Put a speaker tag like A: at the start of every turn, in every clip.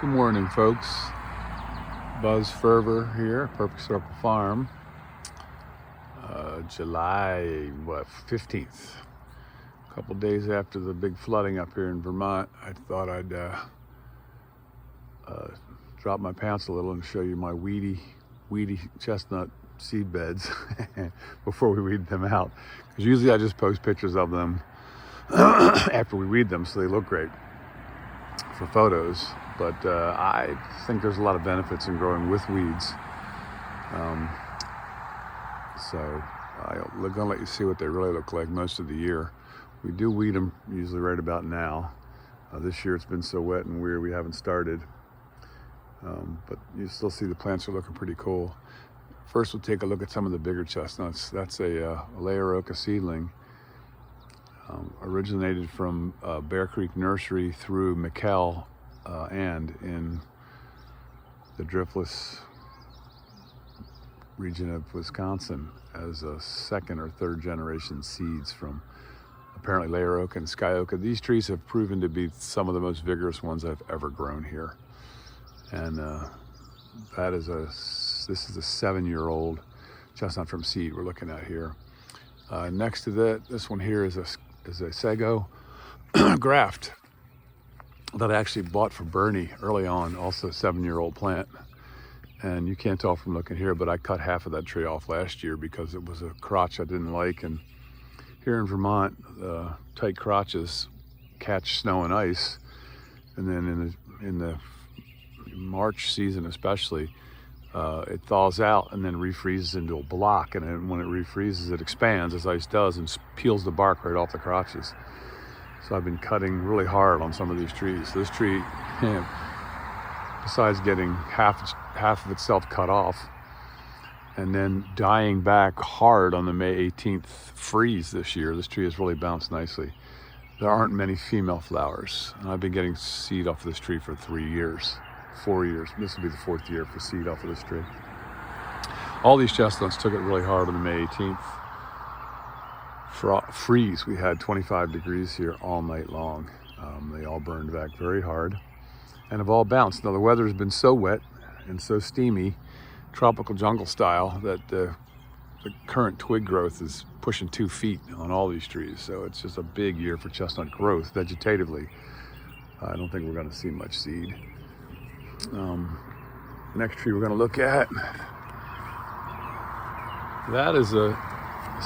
A: Good morning, folks. Buzz Fervor here, Perfect Circle Farm. July 15th. A couple days after the big flooding up here in Vermont, I thought I'd drop my pants a little and show you my weedy chestnut seed beds before we weed them out. Because usually I just post pictures of them after we weed them so they look great for photos. But I think there's a lot of benefits in growing with weeds. So I'm gonna let you see what they really look like most of the year. We do weed them usually right about now. This year it's been so wet and weird we haven't started. But you still see the plants are looking pretty cool. First we'll take a look at some of the bigger chestnuts. That's a Layeroka seedling. Originated from Bear Creek Nursery through McKell and in the driftless region of Wisconsin as a second or third generation seeds from apparently Layer Oak and Sky Oak. These trees have proven to be some of the most vigorous ones I've ever grown here. And this is a 7-year-old chestnut from seed we're looking at here. Next to that, this one here is a sago graft that I actually bought for Bernie early on, also a 7-year-old plant. And you can't tell from looking here, but I cut half of that tree off last year because it was a crotch I didn't like. And here in Vermont, tight crotches catch snow and ice. And then in the March season especially, it thaws out and then refreezes into a block. And then when it refreezes, it expands as ice does and peels the bark right off the crotches. So I've been cutting really hard on some of these trees. This tree, besides getting half of itself cut off and then dying back hard on the May 18th freeze this year, this tree has really bounced nicely. There aren't many female flowers. And I've been getting seed off of this tree for 4 years. This will be the 4th year for seed off of this tree. All these chestnuts took it really hard on the May 18th freeze. We had 25 degrees here all night long. They all burned back very hard and have all bounced. Now the weather's been so wet and so steamy, tropical jungle style, that the current twig growth is pushing 2 feet on all these trees. So it's just a big year for chestnut growth vegetatively. I don't think we're going to see much seed. Next tree we're going to look at, that is a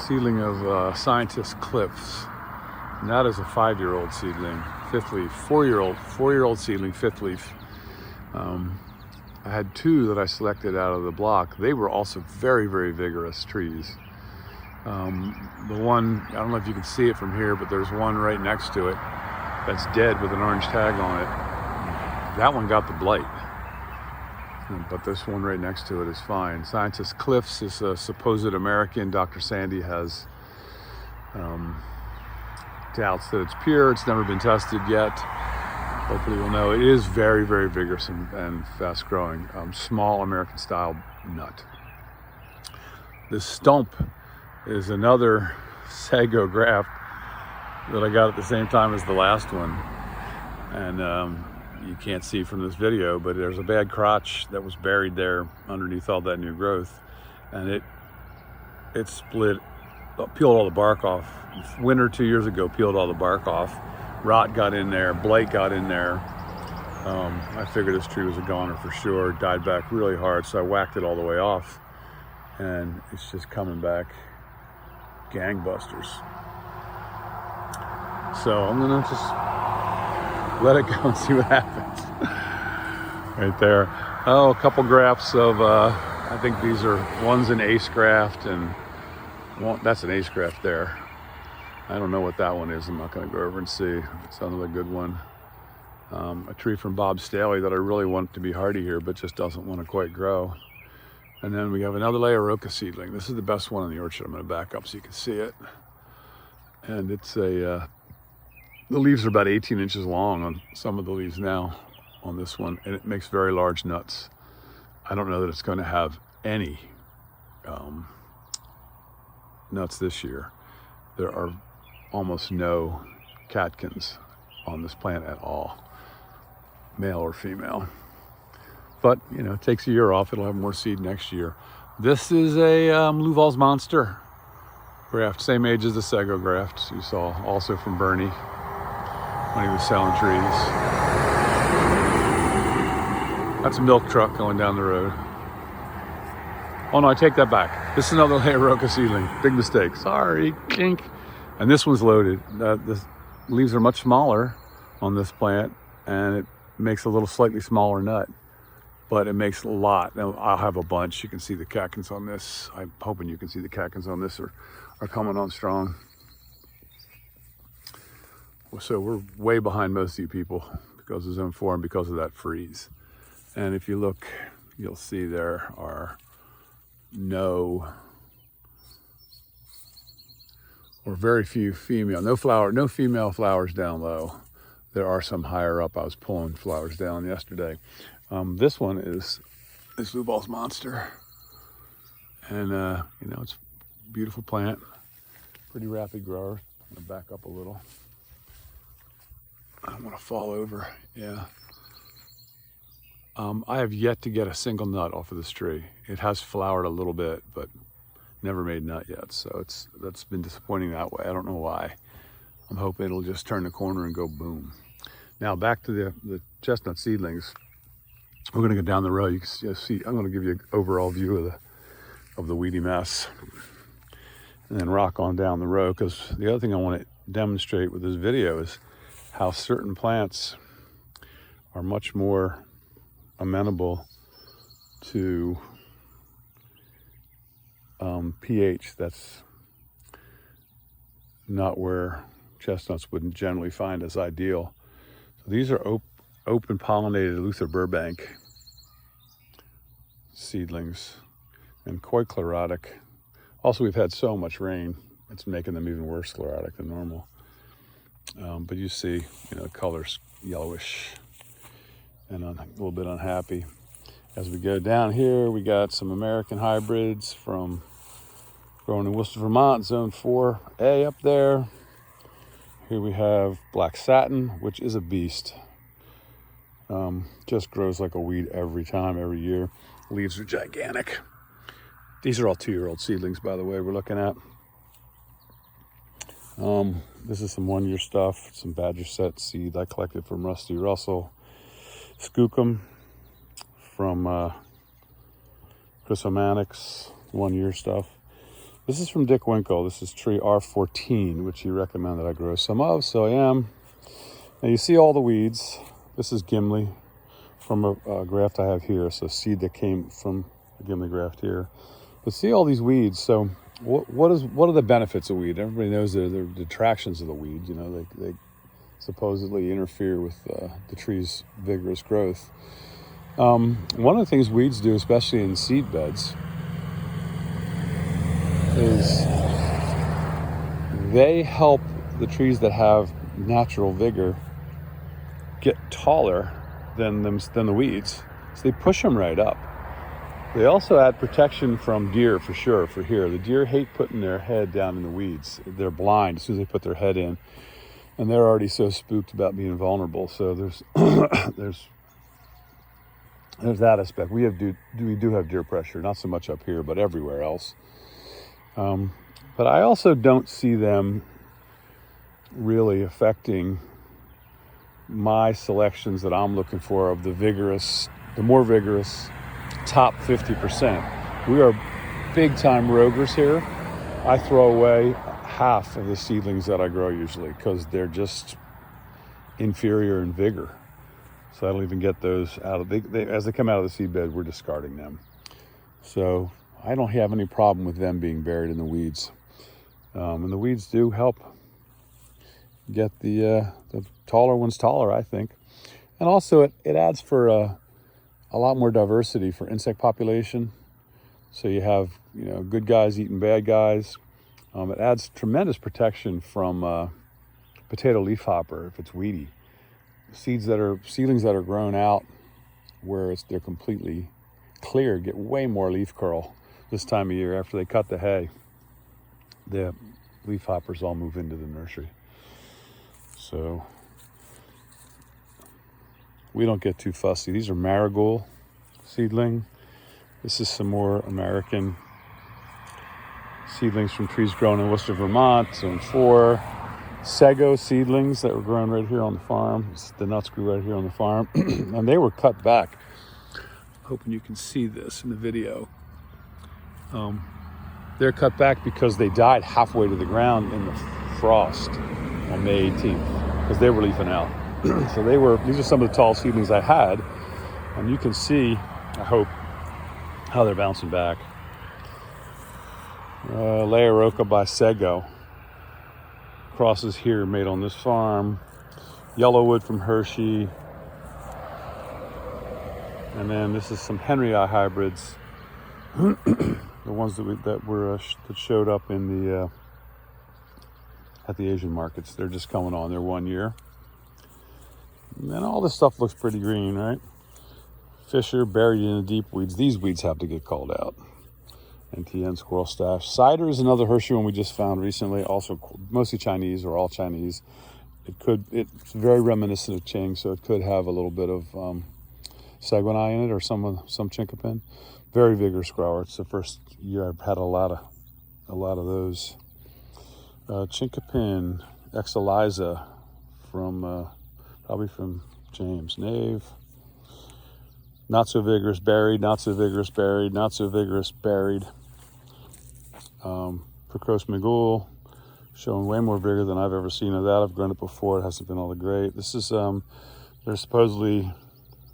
A: seedling of Scientist Cliffs. And that is a 5-year-old seedling, 5th leaf, 4-year-old seedling, 5th leaf. I had 2 that I selected out of the block. They were also very, very vigorous trees. The one, I don't know if you can see it from here, but there's one right next to it that's dead with an orange tag on it. That one got the blight, but this one right next to it is fine. Scientist Cliffs is a supposed American. Dr. Sandy has doubts that it's pure. It's never been tested yet. Hopefully we'll know. It is very, very vigorous and fast growing. Small American style nut. This stump is another sago graft that I got at the same time as the last one. And you can't see from this video, but there's a bad crotch that was buried there underneath all that new growth. And it split, peeled all the bark off. Winter 2 years ago, peeled all the bark off. Rot got in there, blight got in there. I figured this tree was a goner for sure. Died back really hard, so I whacked it all the way off. And it's just coming back gangbusters. So I'm gonna just let it go and see what happens. Right there. Oh, a couple grafts of, I think these are, one's an ace graft and that's an ace graft there. I don't know what that one is. I'm not going to go over and see. It's another good one. A tree from Bob Staley that I really want to be hardy here, but just doesn't want to quite grow. And then we have another Layeroka seedling. This is the best one in the orchard. I'm going to back up so you can see it. And it's the leaves are about 18 inches long on some of the leaves now on this one, and it makes very large nuts. I don't know that it's going to have any nuts this year. There are almost no catkins on this plant at all, male or female. But, you know, it takes a year off. It'll have more seed next year. This is a Luval's Monster graft, same age as the Sego graft you saw also from Bernie when he was selling trees. That's a milk truck going down the road. Oh no, I take that back. This is another Layeroka seedling. Big mistake. Sorry. Kink. And this one's loaded. The leaves are much smaller on this plant, and it makes a little slightly smaller nut, but it makes a lot. Now, I'll have a bunch. You can see the catkins on this. I'm hoping you can see the catkins on this are coming on strong. So we're way behind most of you people because of zone 4 and because of that freeze. And if you look, you'll see there are no or very few female, no female flowers down low. There are some higher up. I was pulling flowers down yesterday. This one is Luval's Monster, and you know, it's a beautiful plant, pretty rapid grower. I'm gonna back up a little. I don't want to fall over. Yeah. I have yet to get a single nut off of this tree. It has flowered a little bit, but never made nut yet. So that's been disappointing that way. I don't know why. I'm hoping it'll just turn the corner and go boom. Now back to the chestnut seedlings. We're going to go down the row. You can see. I'm going to give you an overall view of the weedy mess, and then rock on down the row. Because the other thing I want to demonstrate with this video is how certain plants are much more amenable to pH that's not where chestnuts wouldn't generally find as ideal. So these are open pollinated Luther Burbank seedlings and koi chlorotic. Also, we've had so much rain, it's making them even worse sclerotic than normal. But you see, you know, the color's yellowish and a little bit unhappy. As we go down here, we got some American hybrids from grown in Worcester, Vermont, zone 4A up there. Here we have black satin, which is a beast. Just grows like a weed every year. Leaves are gigantic. These are all 2-year-old seedlings, by the way, we're looking at. This is some 1-year stuff, some Badger Set seed I collected from Rusty Russell. Skookum from Chris O'Mannix, 1-year stuff. This is from Dick Winkle. This is tree R14, which he recommended I grow some of, so I am. Now you see all the weeds. This is Gimli from a graft I have here, so seed that came from the Gimli graft here. But see all these weeds. So what are the benefits of weed? Everybody knows the detractions of the weed. You know, they supposedly interfere with the tree's vigorous growth. One of the things weeds do, especially in seed beds, is they help the trees that have natural vigor get taller than the weeds. So they push them right up. They also add protection from deer for sure, for here. The deer hate putting their head down in the weeds. They're blind as soon as they put their head in. And they're already so spooked about being vulnerable. So there's that aspect. We do have deer pressure, not so much up here, but everywhere else. But I also don't see them really affecting my selections that I'm looking for of the more vigorous top 50%. We are big time rogers here. I throw away half of the seedlings that I grow usually because they're just inferior in vigor. So I don't even get those out of, as they come out of the seed bed, we're discarding them. So I don't have any problem with them being buried in the weeds. And the weeds do help get the taller ones taller, I think. And also it adds for a lot more diversity for insect population. So you have, you know, good guys eating bad guys. It adds tremendous protection from potato leafhopper if it's weedy. Seedlings that are grown out where they're completely clear get way more leaf curl this time of year. After they cut the hay, the leafhoppers all move into the nursery. So we don't get too fussy. These are marigold seedling. This is some more American seedlings from trees grown in Worcester, Vermont. Zone 4. Sago seedlings that were grown right here on the farm. The nuts grew right here on the farm. And they were cut back. Hoping you can see this in the video. They're cut back because they died halfway to the ground in the frost on May 18th because they were leafing out. So these are some of the tall seedlings I had. And you can see, I hope, how they're bouncing back. Layeroca by Sago. Crosses here made on this farm. Yellowwood from Hershey. And then this is some Henry I hybrids. The ones that showed up in the at the Asian markets. They're just coming on. They're 1 year. And then all this stuff looks pretty green, right? Fisher buried in the deep weeds. These weeds have to get called out. NTN Squirrel Stash. Cider is another Hershey one we just found recently. Also mostly Chinese or all Chinese. It's very reminiscent of Ching, so it could have a little bit of Saguenay in it or some chinkapin. Very vigorous grower. It's the first year I've had a lot of those. Chinkapin Ex Eliza from probably from James Nave. Not so vigorous buried, not so vigorous buried, not so vigorous buried. Precose Magul, showing way more vigor than I've ever seen of that. I've grown it before. It hasn't been all that great. This is, they're supposedly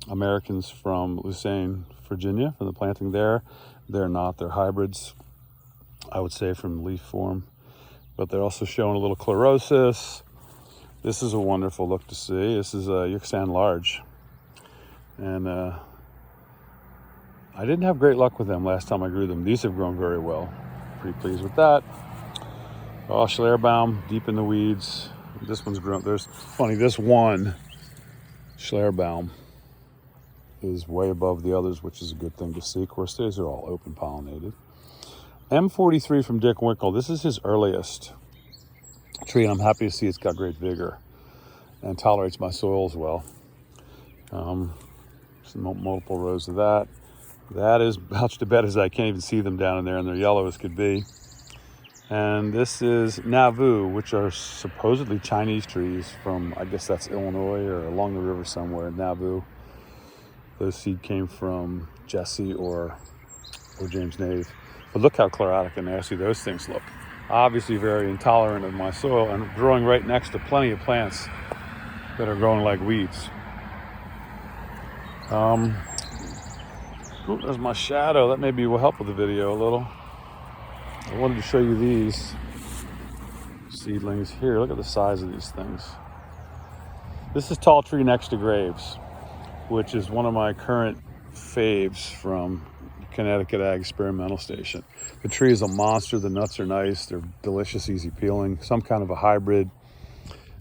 A: Americans from Lucerne, Virginia, from the planting there. They're not. They're hybrids, I would say, from leaf form. But they're also showing a little chlorosis. This is a wonderful look to see. This is a Yucatan Large. And I didn't have great luck with them last time I grew them. These have grown very well. Pretty pleased with that. Oh, Schleierbaum, deep in the weeds. This one's grown. This one, Schleierbaum, is way above the others, which is a good thing to see. Of course, these are all open pollinated. M43 from Dick Winkle. This is his earliest tree, and I'm happy to see it's got great vigor and tolerates my soils well. Some multiple rows of that. That is about to bed as I can't even see them down in there, and they're yellow as could be. And this is Nauvoo, which are supposedly Chinese trees from, I guess that's Illinois or along the river somewhere, Nauvoo. Those seed came from Jesse or James Nave. But look how chlorotic and nasty those things look. Obviously very intolerant of my soil and growing right next to plenty of plants that are growing like weeds. There's my shadow. That maybe will help with the video a little. I wanted to show you these seedlings here. Look at the size of these things. This is Tall Tree Next to Graves, which is one of my current faves from Connecticut Ag Experimental Station. The tree is a monster. The nuts are nice. They're delicious, easy peeling. Some kind of a hybrid.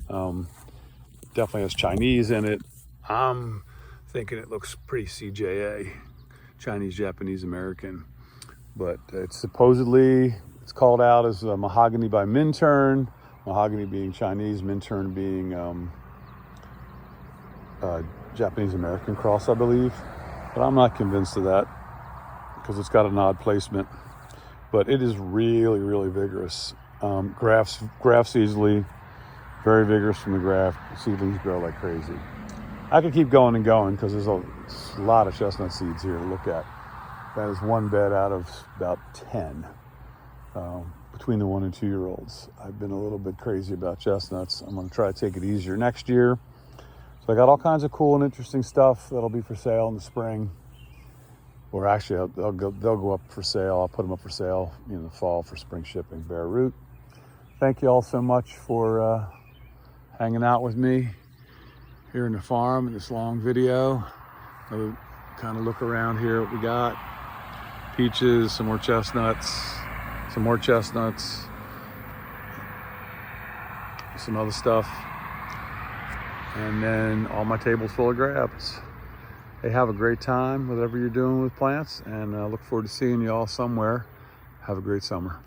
A: Definitely has Chinese in it. I'm thinking it looks pretty CJA, Chinese, Japanese, American. But it's called out as mahogany by Minturn. Mahogany being Chinese, Minturn being Japanese American cross, I believe. But I'm not convinced of that because it's got an odd placement. But it is really, really vigorous. Grafts easily, very vigorous from the graft. Seedlings grow like crazy. I could keep going and going because there's a lot of chestnut seeds here to look at. That is one bed out of about 10 between the 1 and 2 year olds. I've been a little bit crazy about chestnuts. I'm going to try to take it easier next year. So I got all kinds of cool and interesting stuff that'll be for sale in the spring. Or actually, they'll go up for sale. I'll put them up for sale in the fall for spring shipping, bare root. Thank you all so much for hanging out with me here in the farm in this long video. I'll kind of look around here what we got. Peaches, some more chestnuts, some other stuff. And then all my tables full of grabs. Hey, have a great time, whatever you're doing with plants, and I look forward to seeing you all somewhere. Have a great summer.